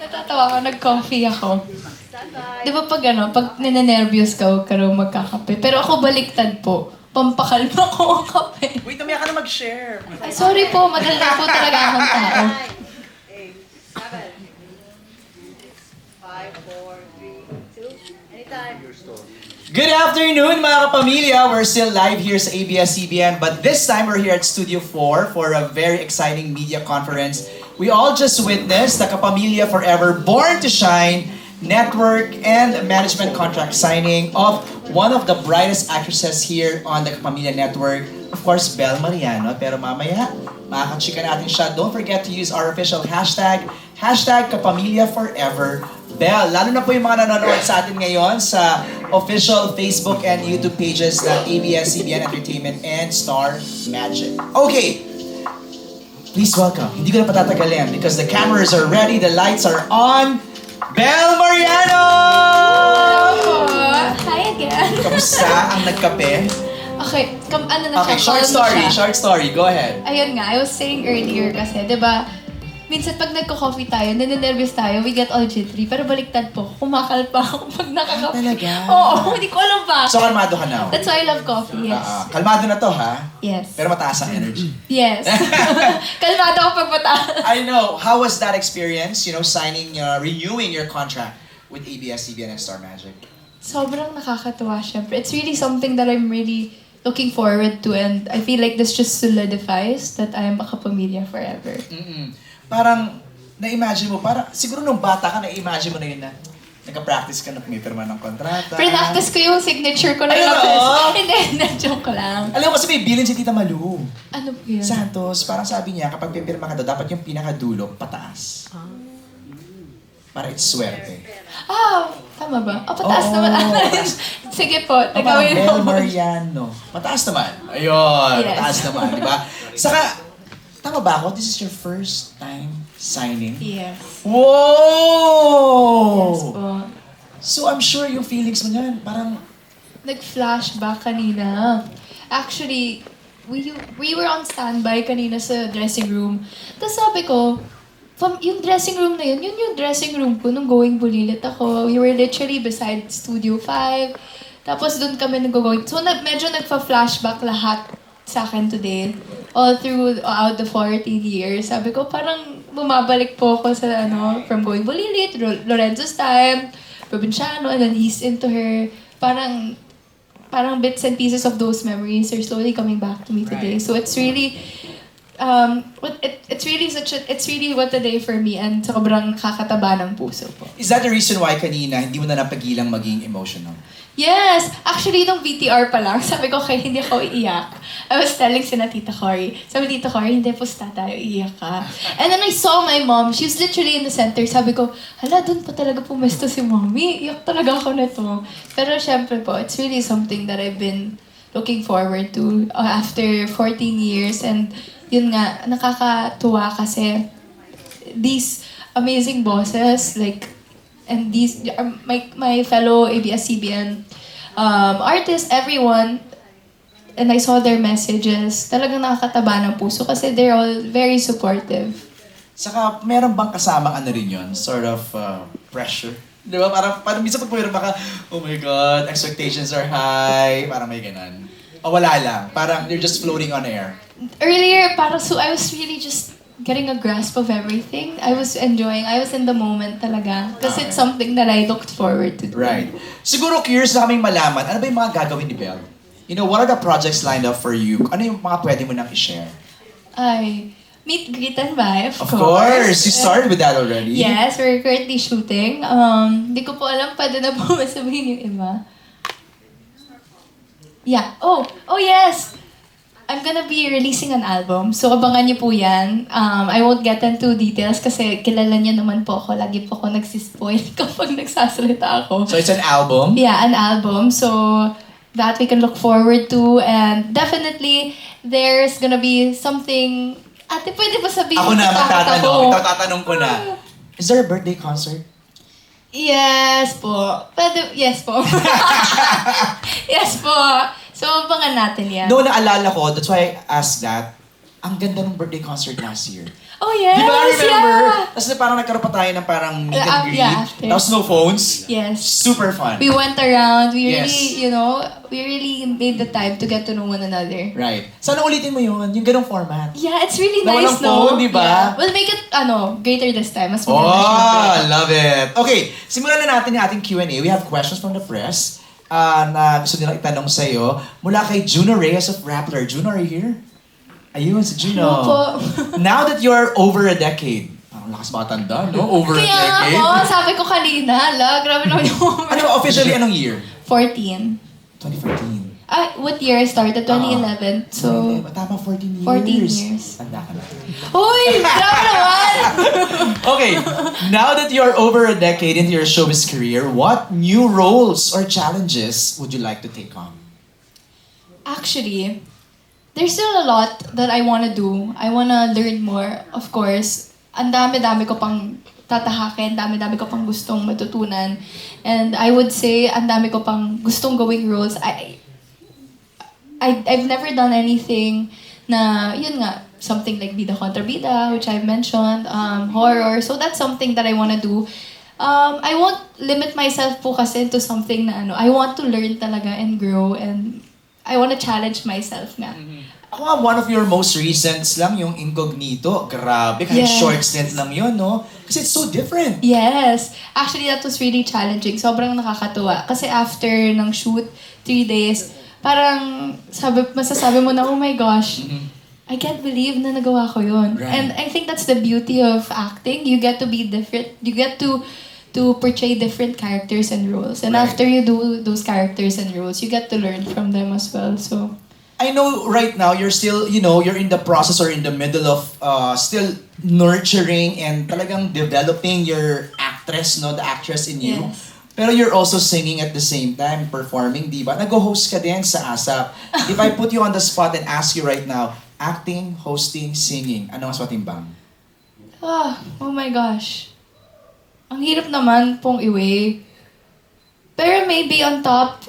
Natatawa ako, nag-coffee ako. Di ba pag nananervyos ka, huwag ka raw magkakape. Pero ako baliktad po. Pampakalma ko ang kape. Wait, namaya ka na mag-share. Ay, sorry po, madali po talaga akong tao. 8, 7, 5, 4, 3, 2, anytime. Good afternoon, mga kapamilya. We're still live here sa ABS-CBN, but this time we're here at Studio 4 for a very exciting media conference. We all just witnessed the Kapamilya Forever Born to Shine network and management contract signing of one of the brightest actresses here on the Kapamilya Network. Of course, Belle Mariano. Pero mamaya, makakachika natin siya. Don't forget to use our official hashtag, #KapamilyaForever. Belle, lalo na po yung mga nanonood sa atin ngayon sa official Facebook and YouTube pages ng ABS-CBN Entertainment and Star Magic. Okay, please welcome. Hindi ko na patatagalin because the cameras are ready, the lights are on. Belle Mariano! Hi again. Kamusta ang nagkape? Okay, ano na Okay, siya? short story. Go ahead. Ayun nga, I was saying earlier kasi, di ba, minsan pag nagko-coffee tayo, naninervyos tayo, we get all jittery. Pero baliktad po, kumakalpa ako pag nakakape. Talaga? Oo, hindi ko alam ba. So, kalmado ka now? That's why I love coffee, yes. Kalmado na to, ha? Yes. Pero mataas ang energy. Yes. Kalmado ako pag mataas. I know. How was that experience, signing, renewing your contract with ABS-CBN and Star Magic? Sobrang nakakatuwa, syempre. It's really something that I'm really looking forward to, and I feel like this just solidifies that I am a Kapamilya forever. Parang, na-imagine mo, siguro nung bata ka, na-imagine mo na yun na, nagka-practice ka na pumipirma ng kontrata. Practice ko yung signature ko na Ay, yung oo? Hindi, joke ko lang. Alam mo kasi may bilin si Tita Malu. Ano po yun? Santos, parang sabi niya, kapag pipirma ka daw, dapat yung pinakadulo, pataas. Para it's swerte. Tama ba? Pataas Oo, naman. pataas. Sige po, Parang tagawin Belle mo. Mariano. Mataas naman. Ayun, Yes. mataas naman, di ba? Saka, tama ba ako? This is your first time signing? Yes. Whoa! Yes po. So I'm sure yung feelings mo niyan, parang, Nag-flashback kanina. Actually, we were on standby kanina sa dressing room. Tapos sabi ko, yung dressing room na yun yung dressing room ko nung going bulilit ako. We were literally beside Studio 5. Tapos doon kami nag-going. So medyo nagpa-flashback lahat sa akin today. All throughout the 14 years. Sabi ko, parang bumabalik po ako sa from going bulilit, Lorenzo's time, Provinciano, and then he's into her. Parang bits and pieces of those memories are slowly coming back to me today. Right. So it's really, it's really what a day for me, and sobrang kakataba ng puso po. is that the reason why kanina hindi mo na napagilang maging emotional? Yes! Actually, nung VTR pa lang, sabi ko kay hindi ako iiyak. I was telling sina Tita Cory. Sabi Tita Cory, hindi po tayo, iiyak ka. And then I saw my mom. She was literally in the center. Sabi ko, hala, dun pa talaga pumesto si mommy. Iyak talaga ako nito. Pero syempre po, it's really something that I've been looking forward to after 14 years. And yun nga, nakakatuwa kasi these amazing bosses, and these my fellow ABS-CBN artists, everyone, and I saw their messages, talagang nakakataba ng puso kasi they're all very supportive. Saka, meron bang kasamang rin yun? Sort of pressure? Di ba? Parang minsan pag pumirma ka, oh my God, expectations are high. Parang may ganun. O wala lang. Parang you're just floating on air. Earlier, I was really just getting a grasp of everything. I was enjoying. I was in the moment talaga. Kasi it's something that I looked forward to. Right. Siguro curious na kaming malaman, ano ba yung mga gagawin ni Belle? What are the projects lined up for you? Ano yung mga pwede mo nang i-share? Ay, meet, greet, and buy, of Of course! You started with that already? Yes, we're currently shooting. Hindi ko po alam, pwede na po masabihin yung iba. Yeah. Oh yes! I'm gonna be releasing an album. So, abangan niyo po yan. I won't get into details kasi kilala niyo naman po ako. Lagi po ako nagsispoil kapag nagsasalita ako. So it's an album? Yeah, an album. So, that we can look forward to. And definitely, there's gonna be something... Ate, pwede ba sabihin? Ako na Takot magtatanong. ako. Ikaw tatanong ko na. Is there a birthday concert? Yes po. Pwede, yes po. Yes po. So, abangan natin yan. No, naalala ko, that's why I asked that. Ang ganda ng birthday concert last year. Oh, yes! Di ba, remember? Yeah! Tapos parang nagkaroon pa tayo ng parang meet and greet. Yeah, after. Tapos no phones. Yes. Super fun. We went around. We Yes. really, we really made the time to get to know one another. Right. Sana ulitin mo yun, yung ganong format. Yeah, it's really Na nice, walang phone, di ba? Yeah. We'll make it, greater this time. Mas Oh, maganda, syempre. love it. Okay, simulan na natin yung ating Q&A. We have questions from the press na gusto nilang itanong sa'yo. Mula kay Juno Reyes of Rappler. Juno, are you here? Ayun, si Juno. Hello po. Now that you're over a decade, parang lakas matanda, no? Over a Kaya nga decade. po, sabi ko kanina, grabe naman yung Ano, officially, anong year? 14. 2014. What year I started? 2011. So, Tama, 14 years. 14 years. Tanda ka na. Uy! Grabe naman! Okay, now that you're over a decade into your showbiz career, what new roles or challenges would you like to take on? Actually, there's still a lot that I wanna do. I wanna learn more, of course. Ang dami-dami ko pang tatahakin, dami-dami ko pang gustong matutunan. And I would say, ang dami ko pang gustong gawing roles. I've never done anything na, yun nga, something like Bida Contra Bida, which I've mentioned, horror. So that's something that I wanna do. I won't limit myself po kasi into something na I want to learn talaga and grow and I wanna challenge myself nga. Ako nga, one of your most recents lang, yung Incognito. Grabe, kahit Yes. short stint lang yun, no? Kasi it's so different. Yes. Actually, that was really challenging. Sobrang nakakatuwa. Kasi after ng shoot, 3 days, parang masasabi mo na, oh my gosh, I can't believe na nagawa ko yun. Right. And I think that's the beauty of acting. You get to be different. You get to portray different characters and roles. And Right. after you do those characters and roles, you get to learn from them as well. So, I know right now you're still, you're in the process or in the middle of still nurturing and talagang developing your actress, no? The actress in you. Yes. Pero you're also singing at the same time, performing, di ba? Nag-host ka din sa ASAP. If I put you on the spot and ask you right now, acting, hosting, singing, ano mas matimbang? oh my gosh. Ang hirap naman pong i-weigh. Pero maybe on top,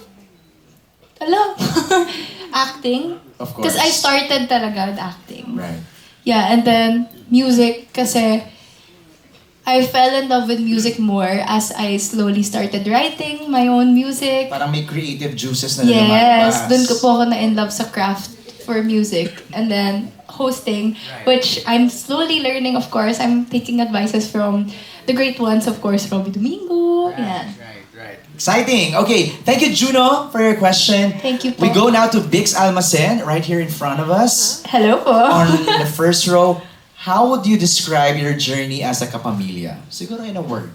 acting. Of course. Because I started talaga with acting. Right. Yeah, and then music kasi I fell in love with music more as I slowly started writing my own music. Parang may creative juices na Yes, lumalabas. dun ko po ako na-in love sa craft for music. And then hosting, Right. which I'm slowly learning, of course. I'm taking advices from the great ones, of course, Robbie Domingo. Yeah. Right. Exciting. Okay, thank you, Juno, for your question. Thank you po. We go now to Bix Almacen, right here in front of us. Hello po. On the first row, how would you describe your journey as a kapamilya? Siguro in a word.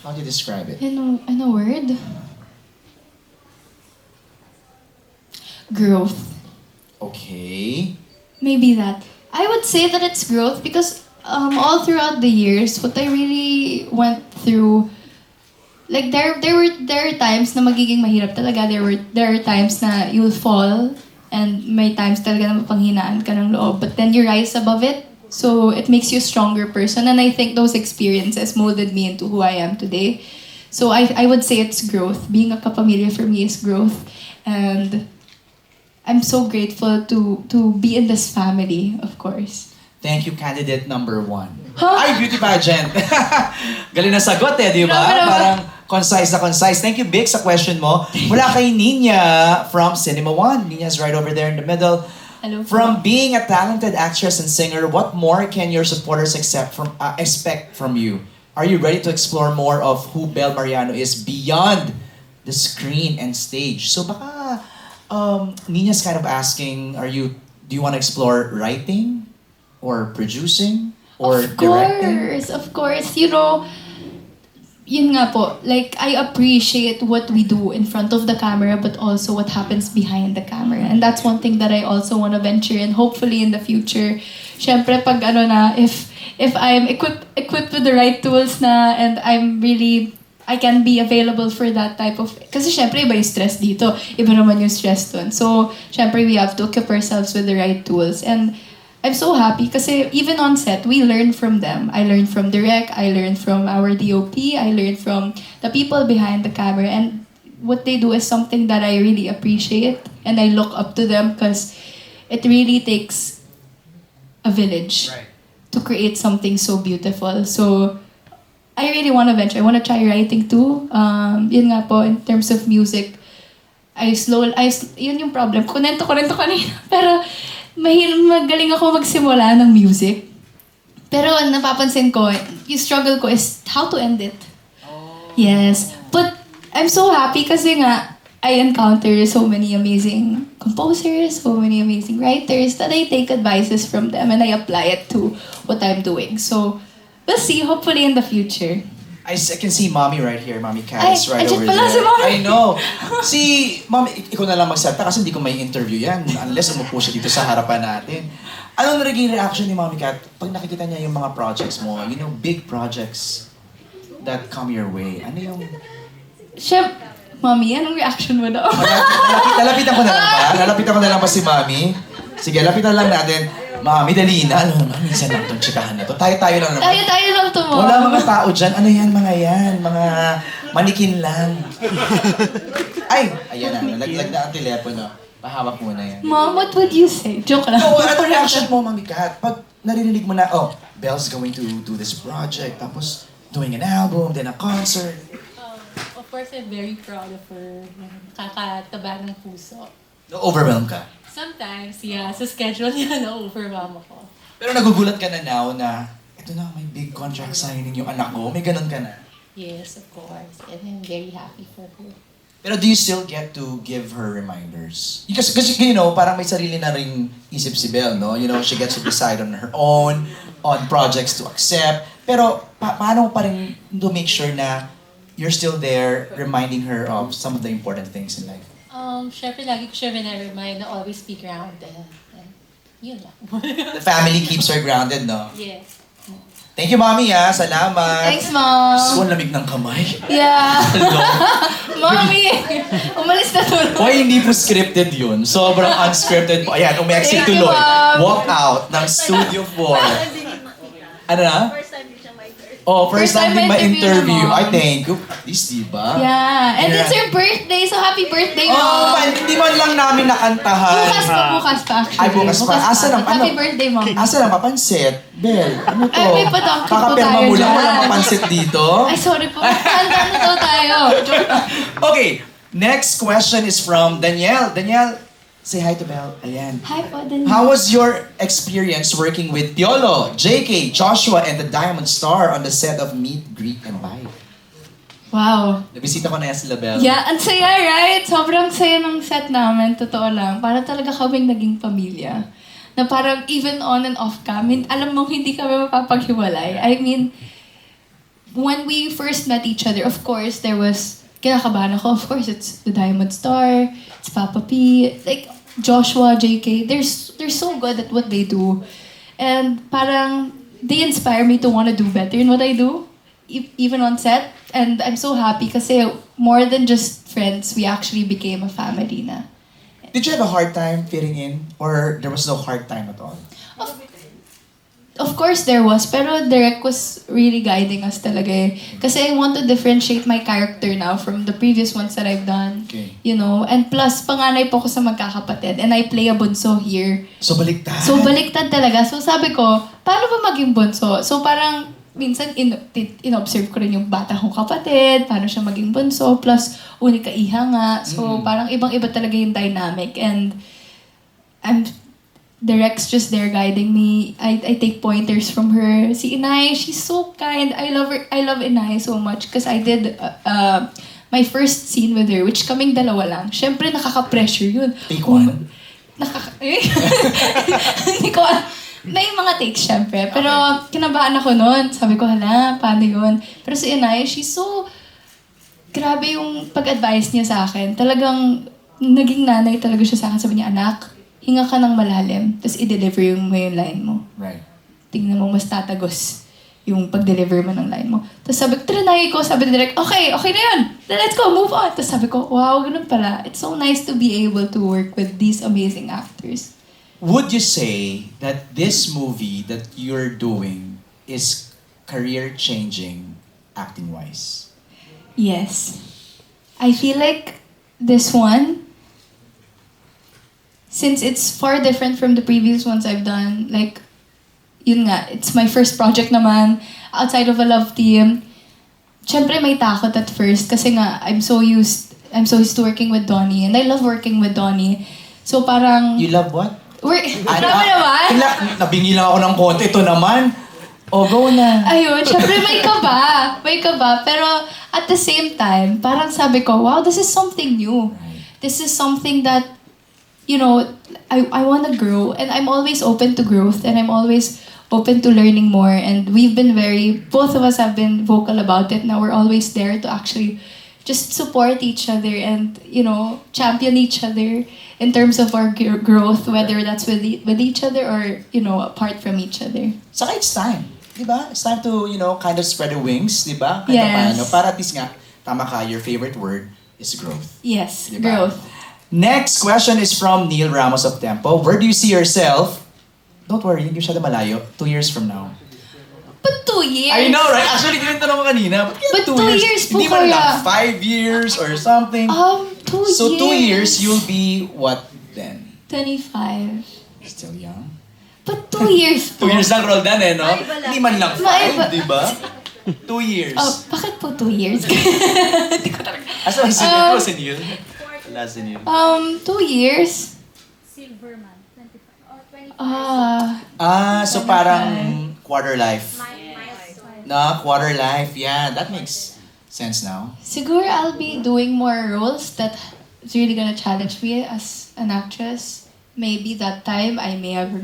How do you describe it? In a word? Growth. Okay. Maybe that. I would say that it's growth because all throughout the years, what I really went through, like there are times na magiging mahirap talaga. There are times na you'll fall and may times talaga na mapanghinaan ka ng loob. But then you rise above it. So it makes you a stronger person. And I think those experiences molded me into who I am today. So I would say it's growth. Being a kapamilya for me is growth. And I'm so grateful to be in this family, of course. Thank you, candidate number 1. Huh? Ay, beauty pageant. Galing na sagot di ba? Grabe naman. Parang concise na concise. Thank you, Bix, sa question mo. Mula kay Nina from Cinema One. Nina's right over there in the middle. Hello po. From being a talented actress and singer, what more can your supporters expect from you? Are you ready to explore more of who Bel Mariano is beyond the screen and stage? So baka Nina's kind of asking, do you want to explore writing or producing or directing? Of course. You know, yun nga po, like, I appreciate what we do in front of the camera, but also what happens behind the camera. And that's one thing that I also want to venture in, hopefully in the future. Syempre, pag if I'm equipped with the right tools na, and I can be available for that type of, kasi syempre, iba yung stress dito, iba naman yung stress dun. So, syempre, we have to equip ourselves with the right tools. And I'm so happy kasi even on set, we learn from them. I learned from Direk, I learned from our DOP, I learned from the people behind the camera. And what they do is something that I really appreciate. And I look up to them because it really takes a village to create something so beautiful. So, I really want to venture. I want to try writing too. Yun nga po, in terms of music, yun yung problem. Kunento kanina. Pero, magaling ako magsimula ng music. Pero napapansin ko, yung struggle ko is how to end it. Yes. But I'm so happy kasi nga, I encounter so many amazing composers, so many amazing writers that I take advices from them and I apply it to what I'm doing. So, we'll see, hopefully in the future. I can see Mommy right here. Mommy Kat is right andyan over pala there. si Mommy. I know. Si Mommy, ikaw na lang magsalita kasi hindi ko may interview yan unless umupo siya dito sa harapan natin. Anong naging reaction ni Mommy Kat pag nakikita niya yung mga projects mo, big projects that come your way? Ano yung... Mommy, anong reaction mo daw? Lalapitan ko na lang ba? Lalapitan ko na lang ba si Mommy? Sige, lapitan lang natin. Mami, dali na. Ano naman, minsan lang itong chikahan na to. Tayo-tayo lang naman. Tayo lang to mo. Wala mga tao dyan. Ano yan, mga yan? Mga manikin lang. Ay! Ayan na. Nalaglag na ang telepono. Pahawak muna yan. Mom, what would you say? Joke lang. So, ano reaction mo, Mami Kat? Pag naririnig mo na, Belle's going to do this project, tapos doing an album, then a concert. Of course, I'm very proud of her. Nakakataba ng puso. No-overwhelm ka. Sometimes, yeah, sa schedule niya, na-overwhelm ako. Pero nagugulat ka na now na, ito na, may big contract signing yung anak ko. May ganun ka na. Yes, of course. And I'm very happy for her. Pero do you still get to give her reminders? Because parang may sarili na ring isip si Belle, no? She gets to decide on her own, on projects to accept. Pero paano pa rin to make sure na you're still there reminding her of some of the important things in life? Syempre, lagi ko siya remind na always be grounded. And yun lang. The family keeps her grounded, no? Yes. Thank you, Mommy, Salamat. Thanks, Mom. So, ang lamig ng kamay. Yeah. Hello. Mommy, umalis na tulog. Hoy, hindi po scripted yun. Sobrang unscripted po. Ayan, umexit Thank you, tuloy. Mom. Walk out ng Studio 4. Ano na? First time din siyang ma-interview. First time din ma-interview. na, Mom. I thank you. At least, diba? Yeah. And Yeah. it's her birthday, so happy birthday, Oh, Mom. hindi man lang namin nakantahan. Bukas pa actually. Ay, bukas pa. Asa lang, Happy ano? birthday, Mom. Asa lang papansit? Bel, ano to? Ay, may pa-donkey po Kakapirma tayo mo lang, dyan. walang papansit dito. Ay, sorry po. Handa na daw tayo. Joke lang. Okay, next question is from Danielle. Danielle, say hi to Belle. Ayan. Hi po, Daniel. How was your experience working with Piolo, JK, Joshua, and the Diamond Star on the set of Meet, Greet, and Bite? Wow. Nabisita ko na yan sila, Belle. Yeah, ang saya, right? Sobrang saya ng set namin, totoo lang. Para talaga kaming naging pamilya. Na parang even on and off kami, alam mo, hindi kami mapapaghiwalay. I mean, when we first met each other, of course, there was, kinakabahan ako, of course, it's the Diamond Star, it's Papa P, like, Joshua, JK, they're so good at what they do. And parang, they inspire me to want to do better in what I do, even on set. And I'm so happy kasi more than just friends, we actually became a family na. Did you have a hard time fitting in? Or there was no hard time at all? Of course there was, pero Derek was really guiding us talaga eh. Kasi I want to differentiate my character now from the previous ones that I've done. Okay. And plus, panganay po ko sa magkakapatid. And I play a bunso here. So, baliktad. So, baliktad talaga. So, sabi ko, paano ba maging bunso? So, parang, minsan, in-observe ko rin yung bata kong kapatid, paano siya maging bunso, plus, unika iha nga. So, parang ibang-iba talaga yung dynamic. And, the Rex just there guiding me. I take pointers from her. Si Inay, she's so kind. I love her. I love Inay so much because I did my first scene with her, which kaming dalawa lang. Siyempre, nakaka-pressure yun. Take one. Hindi ko may mga takes, syempre. Pero kinabahan ako noon. Sabi ko, hala, paano yun? Pero si Inay, she's so... Grabe yung pag-advise niya sa akin. Talagang naging nanay talaga siya sa akin. Sabi niya, anak, hinga ka ng malalim, tapos i-deliver mo yung line mo. Right. Tingnan mo, mas tatagos yung pag-deliver mo ng line mo. Tapos sabi ko, trinay ko, sabi ni Direk, okay na yun. Let's go, move on. Tapos sabi ko, wow, ganun pala. It's so nice to be able to work with these amazing actors. Would you say that this movie that you're doing is career-changing acting-wise? Yes. I feel like this one, since it's far different from the previous ones I've done, like, yun nga, it's my first project naman outside of a love team. Siyempre may takot at first kasi nga I'm so used to working with Donnie and I love working with Donnie. So parang You love what? grabe naman. Nabingi lang ako ng konti. Ito naman. Oh, go na. Ayun, syempre may kaba. May kaba. Pero at the same time, parang sabi ko, wow, this is something new. This is something that, you know, I want to grow. And I'm always open to growth. And I'm always open to learning more. And we've been both of us have been vocal about it. Now we're always there to actually just support each other and, you know, champion each other in terms of our growth, whether that's with each other or, you know, apart from each other. Saka it's time. Diba? It's time to, you know, kind of spread the wings. Diba? Kahit Yes. paano. Para at least nga, tama ka, your favorite word is growth. Yes, Diba? growth. Next question is from Neil Ramos of Tempo. Where do you see yourself? Don't worry, hindi siya malayo. 2 years from now. But 2 years. I know, right? Actually, tinanong ko kanina. Ba't kaya But 2 years po Hindi man kaya. lang 5 years or something. 2 years. So 2 years, you'll be what then? 25. Still young? But 2 years 2 po. years lang, Roldan eh, no? Maiba lang. Hindi man lang Maiba. 5, di ba? 2 years. Oh, bakit po 2 years? Asa si Neil? Ko si Neil? Wala si Neil. 2 years? Silverman, 25. Oh, 25. So parang quarter life. Milestone. No, quarter life. Yeah, that makes sense now. Siguro I'll be doing more roles that is really gonna challenge me as an actress. Maybe that time I may have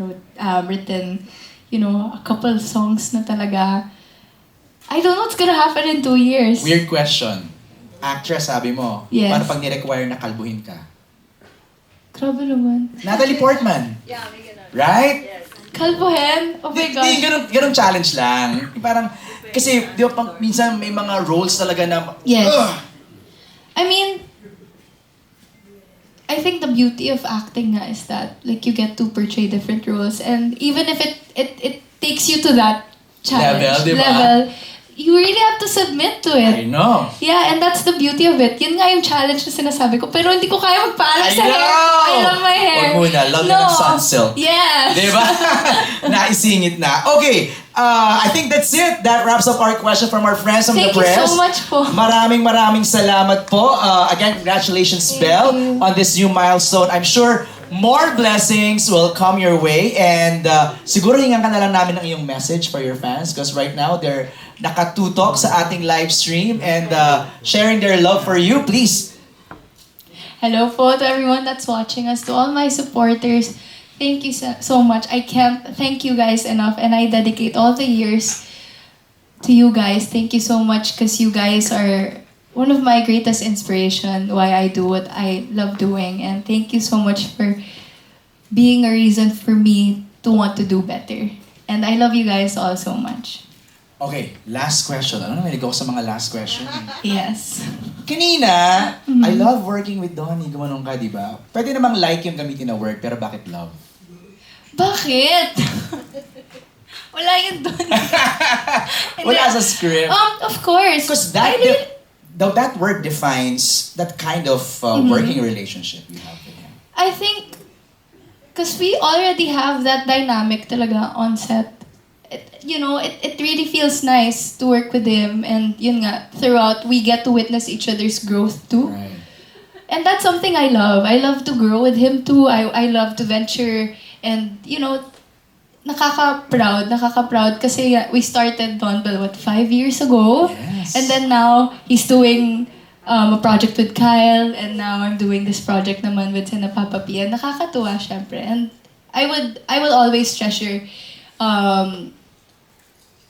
written, you know, a couple songs na talaga. I don't know what's gonna happen in 2 years. Weird question. Actress, sabi mo. Yes. Paano pag ni-require na kalbuhin ka? Grabe naman. Natalie Portman. Yeah, may ganun. Right? Yes. Kalbuhin? Oh my God. Hindi, ganun challenge lang. Parang, kasi, di ba, minsan may mga roles talaga na, Yes. "Ugh." I mean, I think the beauty of acting nga is that like you get to portray different roles and even if it takes you to that challenge Level, di ba? you really have to submit to I it. know. Yeah, and that's the beauty of it. Yun nga yung challenge na sinasabi ko. Pero hindi ko kaya magpaalam I sa hair. know! I love my hair. Huwag muna. Love na ng sunsilk. Yes. Di ba? Naisingit na. Okay, I think that's it. That wraps up our question from our friends from Thank the you press. so much po. Maraming salamat po. Again, congratulations, Thank Belle, you. on this new milestone. I'm sure more blessings will come your way and siguro hingan ka na lang namin ng iyong message for your fans because right now they're nakatutok sa ating live stream and sharing their love for you. Please. Hello po to everyone that's watching us, to all my supporters. Thank you so much. I can't thank you guys enough and I dedicate all the years to you guys. Thank you so much because you guys are one of my greatest inspiration why I do what I love doing and thank you so much for being a reason for me to want to do better. And I love you guys all so much. Okay, last question. Ano naman, go sa mga last question. Yes. Kanina, I love working with Donnie. Gumanong ka, di ba? Pwede namang like yung gamitin na word, pero bakit love? Bakit? Wala yun doon. Wala sa script. Of course. Because I really- that word defines that kind of working relationship you have with him. I think, because we already have that dynamic talaga on set. It really feels nice to work with him and yun nga, throughout, we get to witness each other's growth too. Right. And that's something I love. I love to grow with him too. I love to venture and, nakaka-proud kasi we started Donbell, 5 years ago? Yes. And then now, he's doing a project with Kyle and now I'm doing this project naman with Sina Papa P. And nakakatuwa, syempre. And I will always treasure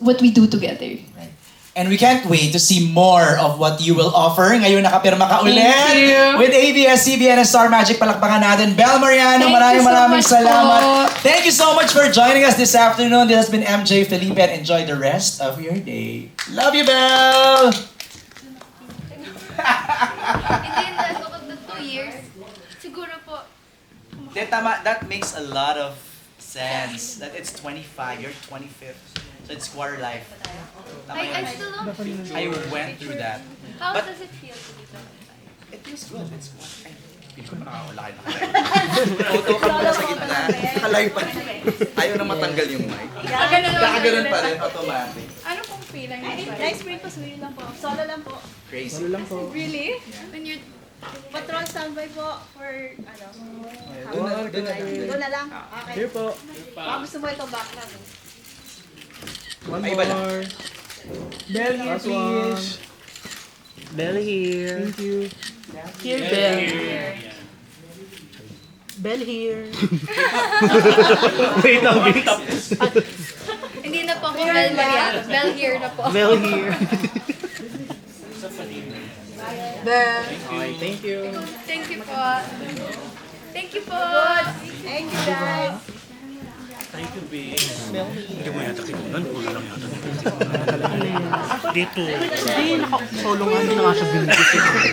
what we do together. Right. And we can't wait to see more of what you will offer. Ngayon nakapirma ka ulit Thank you. with ABS-CBN and Star Magic. Palakpakan natin. Belle Mariano, Thank you so maraming much salamat. po. Thank you so much for joining us this afternoon. This has been MJ Felipe and enjoy the rest of your day. Love you, Belle! Hindi, nasa 2 years. Siguro po. That makes a lot of sense. That it's 25, you're 25th. So it's quarter life. Tama yun. still don't feel. I went through that. How But does it feel to be 25? it feels good. It's Hindi ko nakakawala kayo Photo ka muna sa gitna. Kalay pa. Ayaw na matanggal yung mic. Kakaganon pa rin, automatic. Ano pong feeling? Nice break po, suyo lang po. Solo lang po. Crazy. Really? When you're patrol standby po for ano? Doon na lang. Okay. Here po. Baka gusto mo ito background. One more. Bell here, please. Bell here. Thank you. Here, Bell. Bell here. Wait lang, wait. Hindi na po ako Bell Maria. Bell here na po. Bell here. Bell. Okay, thank you. Thank you po. Thank you po. Thank you guys. Hindi mo yata kinunan, ulo lang yata. Dito. Hindi, naka-solo nga, hindi na nga siya binigit.